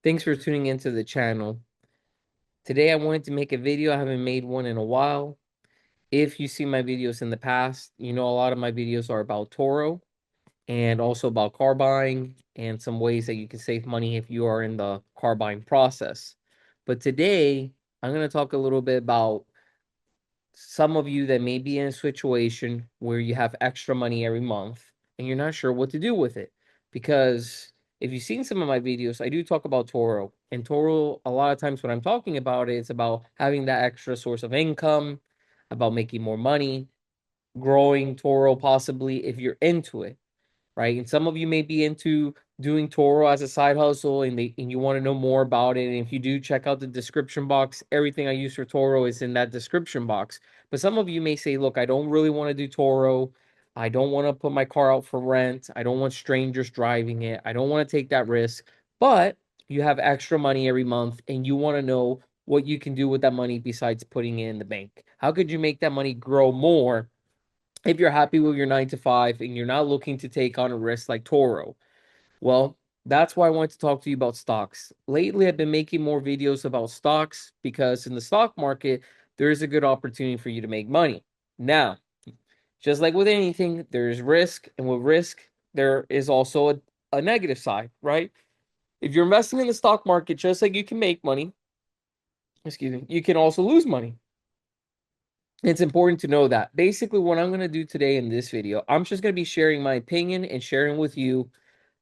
Thanks for tuning into the channel. Today I wanted to make a video. I haven't made one in a while. If you see my videos in the past, you know a lot of my videos are about Turo and also about car buying and some ways that you can save money if you are in the car buying process. But today I'm going to talk a little bit about some of you that may be in a situation where you have extra money every month and you're not sure what to do with it. Because if you've seen some of my videos, I do talk about Toro. And Toro, a lot of times when I'm talking about it, it's about having that extra source of income, about making more money, growing Toro possibly if you're into it, right? And some of you may be into doing Toro as a side hustle and you want to know more about it. And if you do, check out the description box. Everything I use for Toro is in that description box. But some of you may say, look, I don't really want to do Toro. I don't want to put my car out for rent. I don't want strangers driving it. I don't want to take that risk. But you have extra money every month and you want to know what you can do with that money besides putting it in the bank. How could you make that money grow more if you're happy with your 9 to 5 and you're not looking to take on a risk like Toro? Well, that's why I wanted to talk to you about stocks. Lately, I've been making more videos about stocks because in the stock market, there is a good opportunity for you to make money. Now, just like with anything, there's risk, and with risk, there is also a negative side, right? If you're investing in the stock market, just like you can make money, excuse me, you can also lose money. It's important to know that. Basically, what I'm going to do today in this video, I'm just going to be sharing my opinion and sharing with you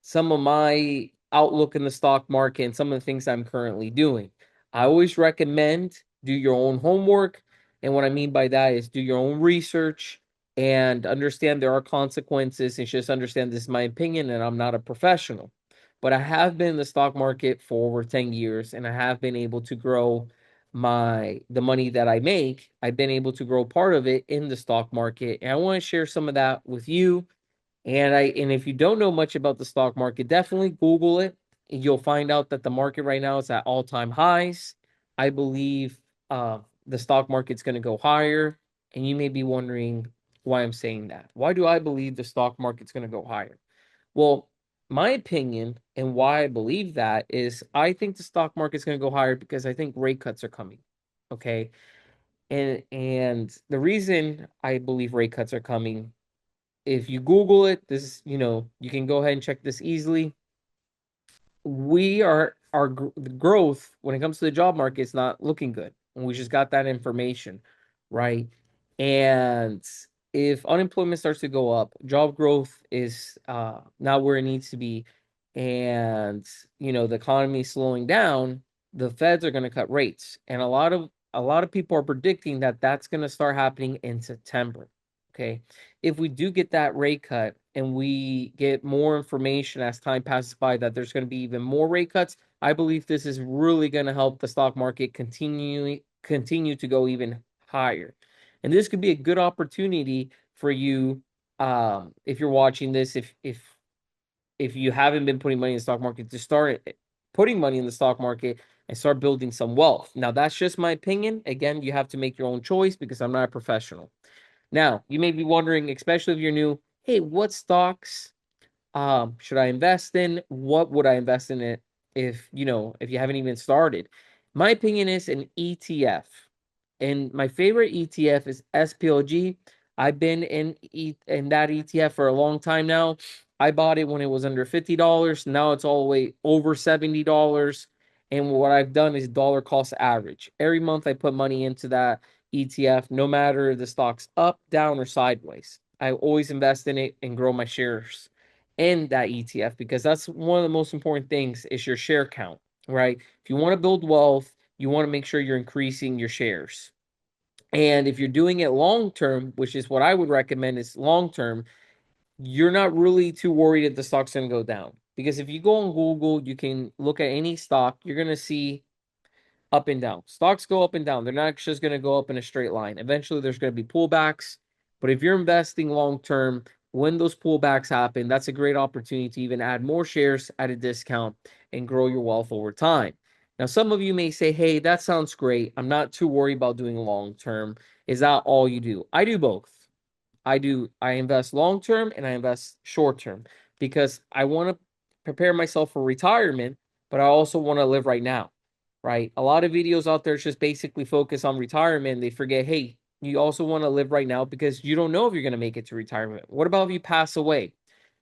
some of my outlook in the stock market and some of the things I'm currently doing. I always recommend do your own homework. And what I mean by that is do your own research and understand there are consequences and just understand this is my opinion and I'm not a professional. But I have been in the stock market for over 10 years and I have been able to grow the money that I make. I've been able to grow part of it in the stock market. And I want to share some of that with you. And if you don't know much about the stock market, definitely Google it. You'll find out that the market right now is at all-time highs. I believe the stock market's going to go higher. And you may be wondering why I'm saying that. Why do I believe the stock market's going to go higher? Well, my opinion and why I believe that is I think the stock market's going to go higher because I think rate cuts are coming. Okay. And the reason I believe rate cuts are coming, if you Google it, this, you can go ahead and check this easily. We are our growth when it comes to the job market is not looking good. And we just got that information, right? And if unemployment starts to go up, job growth is not where it needs to be, and the economy is slowing down, the Feds are going to cut rates. And a lot of people are predicting that that's going to start happening in September. Okay. If we do get that rate cut and we get more information as time passes by that there's going to be even more rate cuts, I believe this is really going to help the stock market continue to go even higher. And this could be a good opportunity for you, if you're watching this, if you haven't been putting money in the stock market, to start putting money in the stock market and start building some wealth. Now, that's just my opinion. Again, you have to make your own choice because I'm not a professional. Now, you may be wondering, especially if you're new, hey, what stocks should I invest in? What would I invest in it if you haven't even started? My opinion is an ETF. And my favorite ETF is SPLG. I've been in that ETF for a long time now. I bought it when it was under $50. Now it's all the way over $70. And what I've done is dollar cost average. Every month I put money into that ETF, no matter the stock's up, down, or sideways. I always invest in it and grow my shares in that ETF because that's one of the most important things is your share count, right? If you want to build wealth, you want to make sure you're increasing your shares. And if you're doing it long term, which is what I would recommend is long term, you're not really too worried if the stock's going to go down. Because if you go on Google, you can look at any stock, you're going to see up and down. Stocks go up and down. They're not just going to go up in a straight line. Eventually, there's going to be pullbacks. But if you're investing long term, when those pullbacks happen, that's a great opportunity to even add more shares at a discount and grow your wealth over time. Now, some of you may say, hey, that sounds great. I'm not too worried about doing long term. Is that all you do? I do both. I invest long term and I invest short term because I want to prepare myself for retirement, but I also want to live right now, right? A lot of videos out there just basically focus on retirement. They forget, hey, you also want to live right now because you don't know if you're going to make it to retirement. What about if you pass away?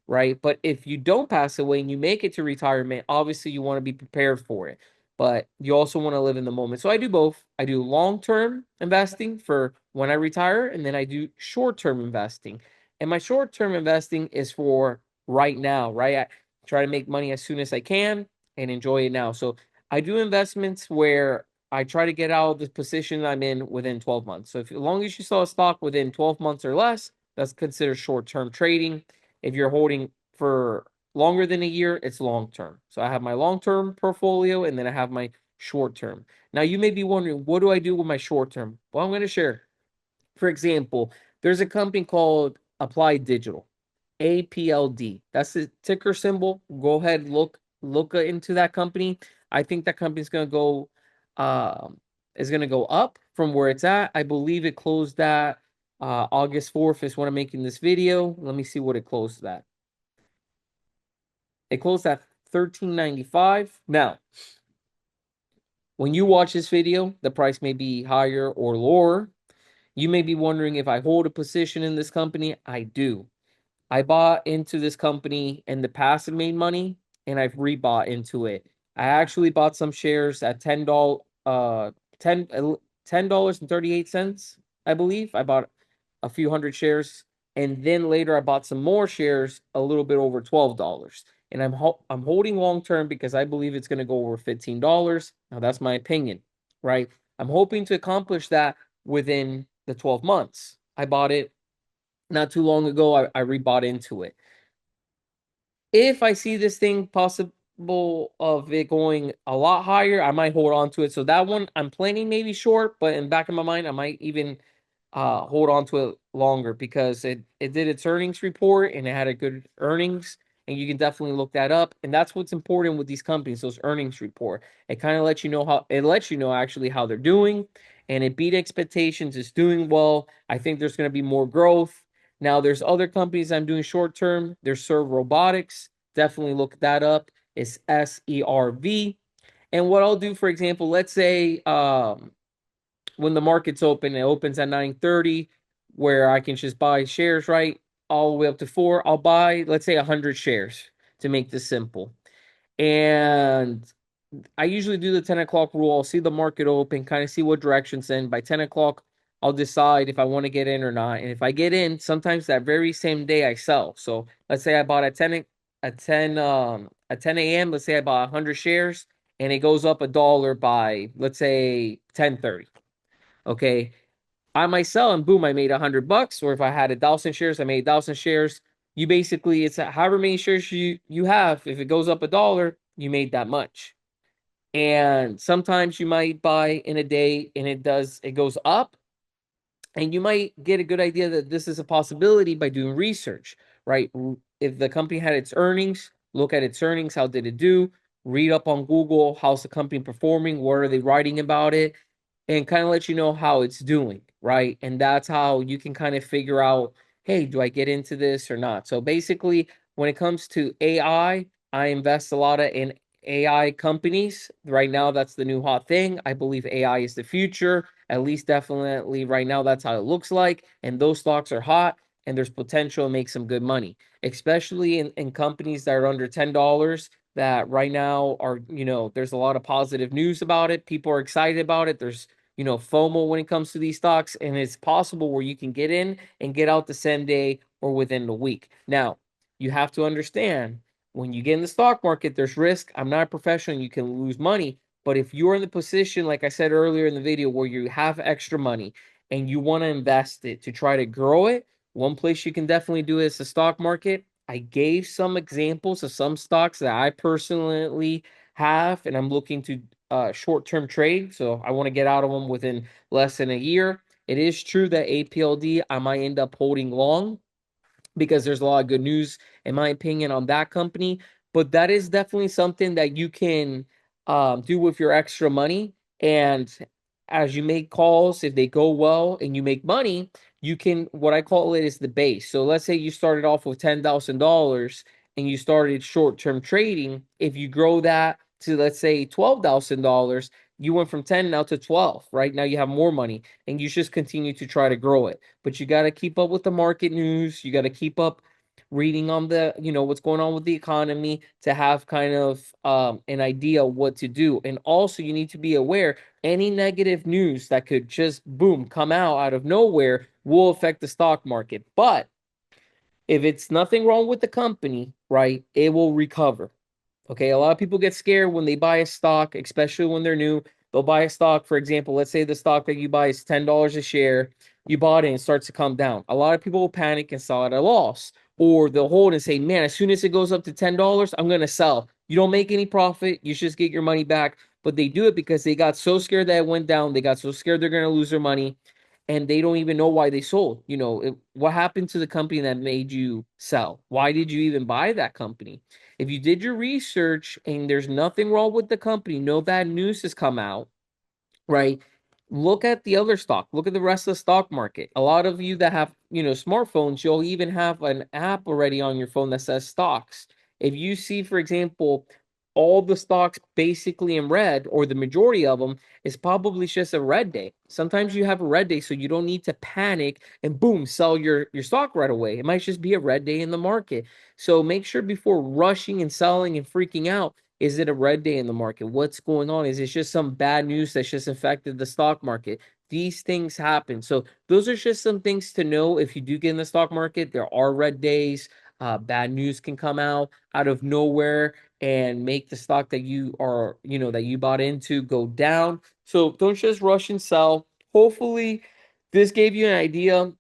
Right? But if you don't pass away and you make it to retirement, obviously you want to be prepared for it. But you also want to live in the moment. So I do both. I do long-term investing for when I retire, and then I do short-term investing. And my short-term investing is for right now, right? I try to make money as soon as I can and enjoy it now. So I do investments where I try to get out of the position I'm in within 12 months. So if as long as you sell a stock within 12 months or less, that's considered short-term trading. If you're holding for longer than a year, it's long term. So I have my long term portfolio and then I have my short term. Now you may be wondering, what do I do with my short term? Well, I'm going to share. For example, there's a company called Applied Digital, APLD. That's the ticker symbol. Go ahead, look into that company. I think that company's going to go is going to go up from where it's at. I believe it closed at August 4th is when I'm making this video. Let me see what it closed at. It closed at $13.95. Now, when you watch this video, the price may be higher or lower. You may be wondering if I hold a position in this company. I do. I bought into this company in the past and made money, and I've rebought into it. I actually bought some shares at $10, 10 $10.38, I believe. I bought a few hundred shares, and then later I bought some more shares a little bit over $12. And I'm holding long term because I believe it's going to go over $15. Now that's my opinion, right? I'm hoping to accomplish that within the 12 months. I bought it not too long ago. I rebought into it. If I see this thing possible of it going a lot higher, I might hold on to it. So that one I'm planning maybe short, but in the back of my mind, I might even hold on to it longer because it did its earnings report and it had a good earnings, and you can definitely look that up. And that's what's important with these companies, those earnings report. It kind of lets you know how it lets you know actually how they're doing, and it beat expectations. It's doing well. I think there's going to be more growth. Now there's other companies I'm doing short term. There's Serve Robotics. Definitely look that up. It's SERV. And what I'll do, for example, let's say when the market's open, it opens at 9:30, where I can just buy shares right all the way up to 4. I'll buy, let's say, 100 shares to make this simple. And I usually do the 10 o'clock rule. I'll see the market open, kind of see what direction's in. By 10 o'clock, I'll decide if I want to get in or not. And if I get in, sometimes that very same day I sell. So let's say I bought at 10 a.m. Let's say I bought 100 shares and it goes up $1 by, let's say, 10:30. Okay. I might sell and boom, I made $100. Or if I had 1,000 shares, I made 1,000 shares. You basically, it's however many shares you have. If it goes up $1, you made that much. And sometimes you might buy in a day and it goes up, and you might get a good idea that this is a possibility by doing research, right? If the company had its earnings, look at its earnings, how did it do? Read up on Google, how's the company performing? What are they writing about it? And kind of let you know how it's doing, right? And that's how you can kind of figure out, hey, do I get into this or not? So basically, when it comes to AI, I invest a lot in AI companies. Right now, that's the new hot thing. I believe AI is the future. At least definitely right now, that's how it looks like. And those stocks are hot and there's potential to make some good money, especially in companies that are under $10 that right now are, there's a lot of positive news about it. People are excited about it. There's FOMO when it comes to these stocks, and it's possible where you can get in and get out the same day or within the week. Now, you have to understand when you get in the stock market, there's risk. I'm not a professional, you can lose money. But if you're in the position, like I said earlier in the video, where you have extra money and you want to invest it to try to grow it, one place you can definitely do it is the stock market. I gave some examples of some stocks that I personally have, and I'm looking to short-term trade. So I want to get out of them within less than a year. It is true that APLD I might end up holding long because there's a lot of good news, in my opinion, on that company. But that is definitely something that you can do with your extra money. And as you make calls, if they go well and you make money, you can, what I call it is the base. So let's say you started off with $10,000 and you started short term trading. If you grow that to, let's say, $12,000, you went from 10 now to 12, right? Now you have more money and you just continue to try to grow it. But you got to keep up with the market news. You got to keep up reading on the, what's going on with the economy to have kind of an idea what to do. And also you need to be aware any negative news that could just boom come out of nowhere will affect the stock market. But if it's nothing wrong with the company, right, it will recover. Okay, a lot of people get scared when they buy a stock, especially when they're new. They'll buy a stock, for example, let's say the stock that you buy is $10 a share. You bought it and it starts to come down. A lot of people will panic and sell at a loss, or they'll hold and say, man, as soon as it goes up to $10, I'm going to sell. You don't make any profit. You just get your money back. But they do it because they got so scared that it went down. They got so scared they're going to lose their money and they don't even know why they sold. What happened to the company that made you sell? Why did you even buy that company? If you did your research and there's nothing wrong with the company, no bad news has come out, right? Look at the other stock. Look at the rest of the stock market. A lot of you that have, smartphones, you'll even have an app already on your phone that says stocks. If you see, for example, all the stocks basically in red, or the majority of them, is probably just a red day. Sometimes you have a red day, so you don't need to panic and boom, sell your stock right away. It might just be a red day in the market. So make sure before rushing and selling and freaking out, is it a red day in the market? What's going on? Is it just some bad news that's just affected the stock market? These things happen. So those are just some things to know if you do get in the stock market. There are red days. Bad news can come out of nowhere and make the stock that that you bought into go down. So don't just rush and sell. Hopefully, this gave you an idea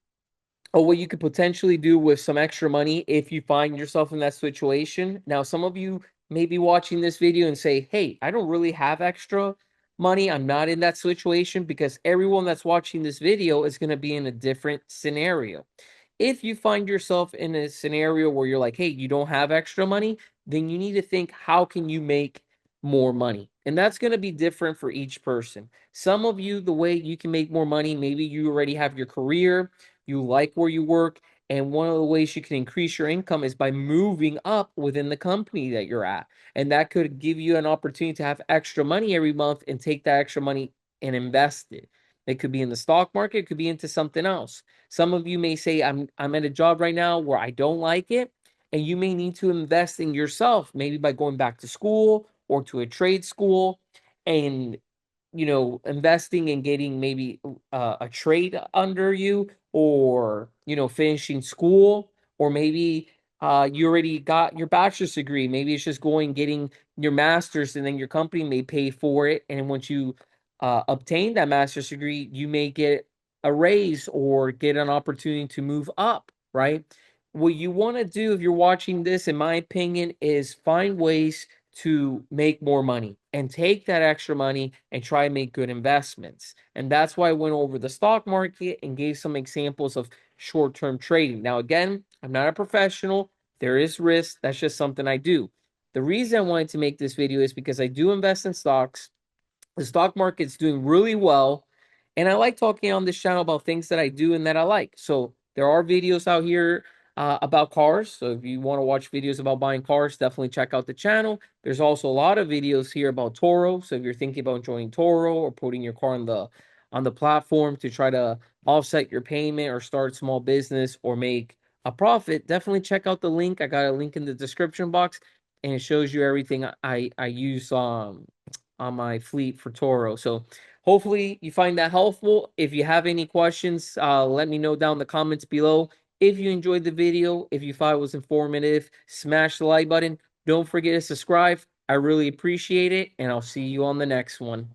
or what you could potentially do with some extra money if you find yourself in that situation. Now, some of you may be watching this video and say, hey, I don't really have extra money. I'm not in that situation, because everyone that's watching this video is going to be in a different scenario. If you find yourself in a scenario where you're like, hey, you don't have extra money, then you need to think, how can you make more money? And that's going to be different for each person. Some of you, the way you can make more money, maybe you already have your career, you like where you work, and one of the ways you can increase your income is by moving up within the company that you're at. And that could give you an opportunity to have extra money every month and take that extra money and invest it. It could be in the stock market, it could be into something else. Some of you may say, I'm at a job right now where I don't like it, and you may need to invest in yourself, maybe by going back to school or to a trade school, and investing and getting maybe a trade under you, or finishing school, or maybe you already got your bachelor's degree. Maybe it's just going getting your master's, and then your company may pay for it. And once you obtain that master's degree, you may get a raise or get an opportunity to move up, right? What you want to do if you're watching this, in my opinion, is find ways to make more money and take that extra money and try and make good investments. And that's why I went over the stock market and gave some examples of short-term trading. Now, again, I'm not a professional. There is risk. That's just something I do. The reason I wanted to make this video is because I do invest in stocks. The stock market's doing really well. And I like talking on this channel about things that I do and that I like. So there are videos out here about cars. So if you want to watch videos about buying cars, definitely check out the channel. There's also a lot of videos here about Turo. So if you're thinking about joining Turo or putting your car on the platform to try to offset your payment or start small business or make a profit, definitely check out the link. I got a link in the description box, and it shows you everything I use on my fleet for Turo. So hopefully you find that helpful. If you have any questions, let me know down in the comments below. If you enjoyed the video, if you thought it was informative, smash the like button. Don't forget to subscribe. I really appreciate it, and I'll see you on the next one.